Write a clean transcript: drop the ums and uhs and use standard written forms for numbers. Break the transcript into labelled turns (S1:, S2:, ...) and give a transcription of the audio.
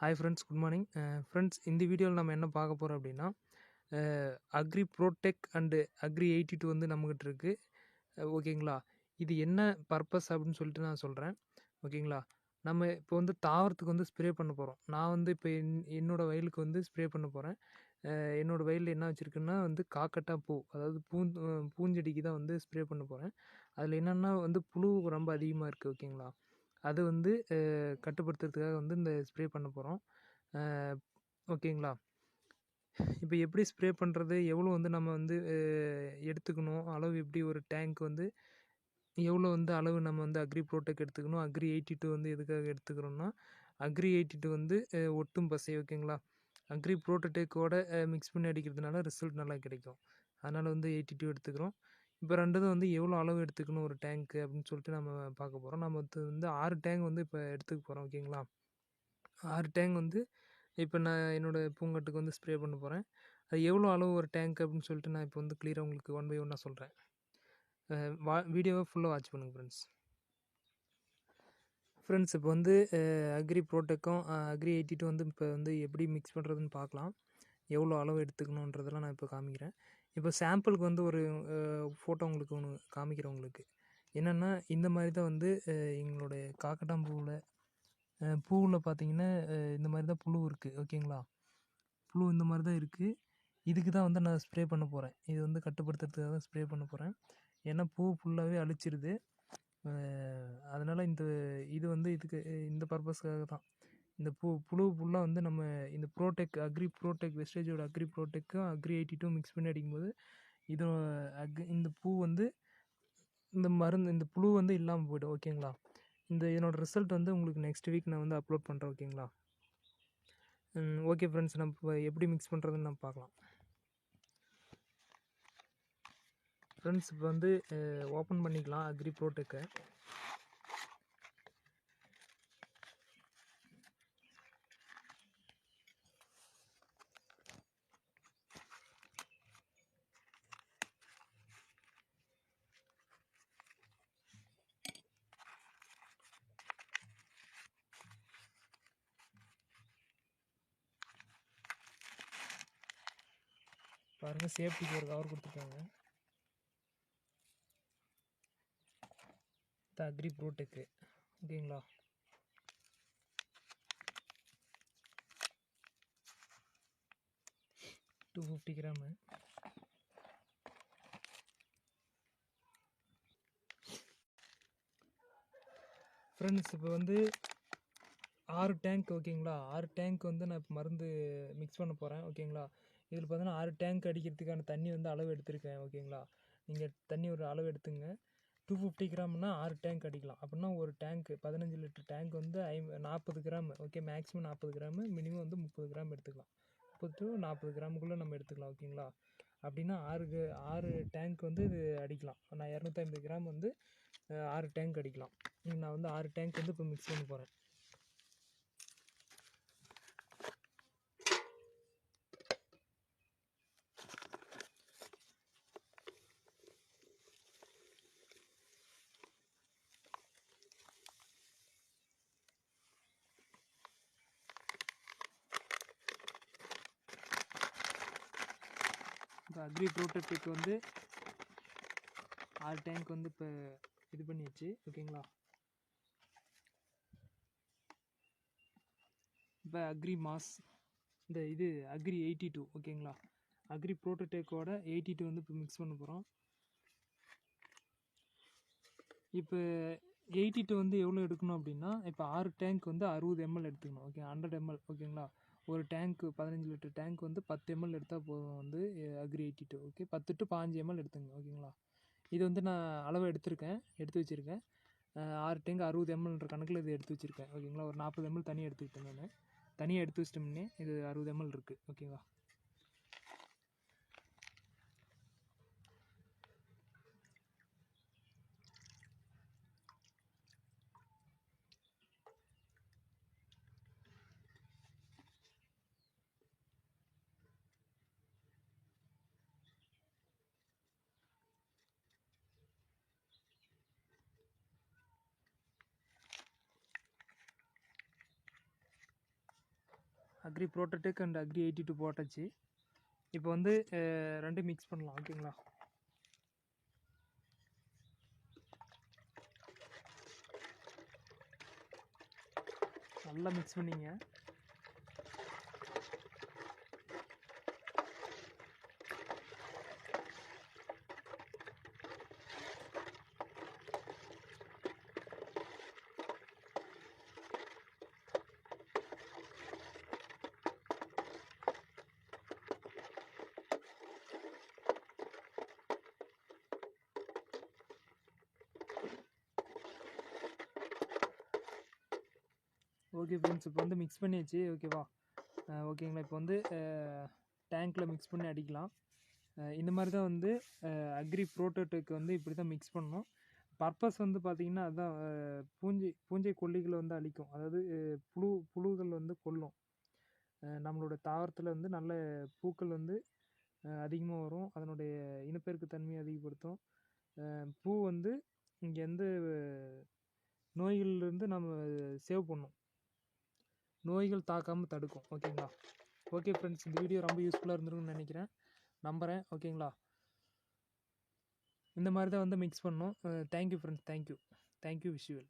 S1: Hi friends, good morning. Friends, இந்த வீடியோவில் நம்ம என்ன பார்க்க போகிறோம் அப்படின்னா, அக்ரி ப்ரோடெக் அண்டு அக்ரி 82 வந்து நம்மகிட்ட இருக்குது. ஓகேங்களா? இது என்ன பர்பஸ் அப்படின்னு சொல்லிட்டு நான் சொல்கிறேன். ஓகேங்களா? நம்ம இப்போ வந்து தாவரத்துக்கு வந்து ஸ்ப்ரே பண்ண போகிறோம். நான் வந்து இப்போ என்னோட வயலுக்கு வந்து ஸ்ப்ரே பண்ண போகிறேன். என்னோடய வயலில் என்ன வச்சுருக்குன்னா வந்து காக்கட்டா பூ, அதாவது பூஞ்செடிக்கு தான் வந்து ஸ்ப்ரே பண்ண போகிறேன். அதில் என்னென்னா வந்து புழு ரொம்ப அதிகமாக இருக்குது. ஓகேங்களா? அது வந்து கட்டுப்படுத்துறதுக்காக வந்து இந்த ஸ்ப்ரே பண்ண போகிறோம். ஓகேங்களா? இப்போ எப்படி ஸ்ப்ரே பண்ணுறது, எவ்வளோ வந்து நம்ம வந்து எடுத்துக்கணும், அளவு எப்படி, ஒரு டேங்க் வந்து எவ்வளோ வந்து அளவு நம்ம வந்து அக்ரி ப்ரோடெக் எடுத்துக்கணும், அக்ரி 82 வந்து எதுக்காக எடுத்துக்கிறோம்னா, அக்ரி 82 வந்து ஒட்டும் பசை. ஓகேங்களா? அக்ரி ப்ரோடெக்கோட மிக்ஸ் பண்ணி அடிக்கிறதுனால ரிசல்ட் நல்லா கிடைக்கும். அதனால் வந்து 82 எடுத்துக்கிறோம். இப்போ ரெண்டுதும் வந்து எவ்வளோ அளவு எடுத்துக்கணும் ஒரு டேங்க்கு அப்படின்னு சொல்லிட்டு நம்ம பார்க்க போகிறோம். நம்ம வந்து 6 டேங்க் வந்து இப்போ எடுத்துக்க போகிறோம். ஓகேங்களா? 6 டேங்க் வந்து இப்போ நான் என்னோடய பூங்கட்டுக்கு வந்து ஸ்ப்ரே பண்ண போகிறேன். அது எவ்வளோ அளவு ஒரு டேங்க் அப்படின்னு சொல்லிட்டு நான் இப்போ வந்து கிளியராக உங்களுக்கு ஒன் பை ஒன்னாக சொல்கிறேன். வீடியோவை ஃபுல்லாக வாட்ச் பண்ணுங்கள் ஃப்ரெண்ட்ஸ். ஃப்ரெண்ட்ஸ், இப்போ வந்து அக்ரி ப்ரோடெக்கும் அக்ரி 82 வந்து இப்போ வந்து எப்படி மிக்ஸ் பண்ணுறதுன்னு பார்க்கலாம். எவ்வளோ அளவு எடுத்துக்கணுன்றதெல்லாம் நான் இப்போ காமிக்கிறேன். இப்போ சாம்பிளுக்கு வந்து ஒரு ஃபோட்டோ உங்களுக்கு ஒன்று காமிக்கிறேன் உங்களுக்கு. என்னென்னா, இந்த மாதிரி தான் வந்து எங்களுடைய பூவில் பார்த்தீங்கன்னா இந்த மாதிரி தான் புழு இருக்குது. ஓகேங்களா? புழு இந்த மாதிரி தான் இருக்குது. இதுக்கு தான் வந்து நான் ஸ்ப்ரே பண்ண போகிறேன். இது வந்து கட்டுப்படுத்துறதுக்காக தான் ஸ்ப்ரே பண்ண போகிறேன். ஏன்னா பூ ஃபுல்லாகவே அழிச்சிருது. அதனால் இது வந்து இந்த பர்பஸ்க்காக தான். இந்த புழு ஃபுல்லாக வந்து நம்ம இந்த அக்ரி ப்ரோடெக் வெஸ்டேஜோட அக்ரி ப்ரோடெக்கும் அக்ரி 82 மிக்ஸ் பண்ணி அடிக்கும்போது இது இந்த பூ வந்து இந்த புழு வந்து இல்லாமல் போய்டும். ஓகேங்களா? இதனோட ரிசல்ட் வந்து உங்களுக்கு நெக்ஸ்ட் வீக் நான் வந்து அப்லோட் பண்ணுறேன். ஓகேங்களா? ஓகே ஃப்ரெண்ட்ஸ், நம்ம இப்போ எப்படி மிக்ஸ் பண்ணுறதுன்னு நம்ம பார்க்கலாம். ஃப்ரெண்ட்ஸ், இப்போ வந்து ஓப்பன் பண்ணிக்கலாம் அக்ரி ப்ரோடெக்கை. பாருங்கள், சேஃப்டிக்கு ஒரு கவர் கொடுத்துருக்காங்க. அக்ரி ப்ரோடெக்கு. ஓகேங்களா? Two 250 gram. ஃப்ரெண்ட்ஸ், இப்போ வந்து 6 டேங்க். ஓகேங்களா? 6 டேங்க் வந்து நான் இப்போ மருந்து மிக்ஸ் பண்ண போகிறேன். ஓகேங்களா? இதில் பார்த்தீங்கன்னா 6 டேங்க் அடிக்கிறதுக்கான தண்ணி வந்து அளவு எடுத்திருக்கேன். ஓகேங்களா? நீங்கள் தண்ணி ஒரு அளவு எடுத்துங்க. 250 கிராம்னா 6 டேங்க் அடிக்கலாம். அப்படின்னா ஒரு டேங்க்கு 15 லிட்டர் டேங்க் வந்து 40 gram. Okay, maximum 40 gram, minimum வந்து 30 கிராம் எடுத்துக்கலாம். 30 to 40 கிராமுக்குள்ளே நம்ம எடுத்துக்கலாம். ஓகேங்களா? அப்படின்னா 6 டேங்க் வந்து இது அடிக்கலாம். நான் 250 கிராம் வந்து 6 டேங்க் அடிக்கலாம். நான் வந்து 6 டேங்க் வந்து இப்போ மிக்ஸ் பண்ண போகிறேன். இப்போ அக்ரி ப்ரோடெக்டுக்கு வந்து 6 டேங்க் வந்து இப்போ இது பண்ணிடுச்சு. ஓகேங்களா? இப்போ அக்ரி மாஸ் அக்ரி 82. ஓகேங்களா? அக்ரி ப்ரோடெக்கோட 82 வந்து இப்போ மிக்ஸ் பண்ண போகிறோம். இப்போ 82 வந்து எவ்வளோ எடுக்கணும் அப்படின்னா, இப்போ 6 டேங்க் வந்து 60 ml எடுத்துக்கணும். Okay, 100 ml. ஓகேங்களா? ஒரு டேங்க்கு 15 லிட்டர் டேங்க் வந்து 10 ml எடுத்தால் போதும் வந்து அக்ரி 82. ஓகே, 10 to 15 ml எடுத்துங்க. ஓகேங்களா? இது வந்து நான் அளவு எடுத்து வச்சுருக்கேன். 6 டேங்க் 60 mlன்ற கணக்கில் இது எடுத்து வச்சுருக்கேன். ஓகேங்களா? ஒரு 40 ml தனியாக எடுத்துக்கிட்டேன் நான். தனியாக எடுத்து வச்சிட்டோம்னே இது 60 ml இருக்குது. ஓகேவா? அக்ரி ப்ரோட்டோடெக் அண்ட் அக்ரி 82 போட்டாச்சு. இப்போ வந்து ரெண்டும் மிக்ஸ் பண்ணலாம். ஓகேங்களா? நல்லா மிக்ஸ் பண்ணிங்க. ஓகே ஃப்ரெண்ட்ஸ், இப்போ வந்து மிக்ஸ் பண்ணியாச்சு. ஓகேவா? ஓகேங்களா? இப்போ வந்து டேங்க்கில் மிக்ஸ் பண்ணி அடிக்கலாம். இந்த மாதிரி தான் வந்து அக்ரி ப்ரோட்டோடெக் வந்து இப்படி தான் மிக்ஸ் பண்ணணும். பர்பஸ் வந்து பார்த்திங்கன்னா அதுதான், பூஞ்சை கொல்லிகளை வந்து அழிக்கும். அதாவது புழுகள் வந்து கொல்லும். நம்மளோட தாவரத்தில் வந்து நல்ல பூக்கள் வந்து அதிகமாக வரும். அதனுடைய இனப்பெருக்க தன்மையை அதிகப்படுத்தும். பூ வந்து இங்கே எந்த நோய்கள்லேருந்து நம்ம சேவ் பண்ணும். நோய்கள் தாக்காமல் தடுக்கும். ஓகேங்களா? ஓகே ஃப்ரெண்ட்ஸ், இந்த வீடியோ ரொம்ப யூஸ்ஃபுல்லாக இருந்திருக்குன்னு நினைக்கிறேன், நம்புகிறேன். ஓகேங்களா? இந்த மாதிரி தான் வந்து மிக்ஸ் பண்ணணும். Thank you friends, thank you visual.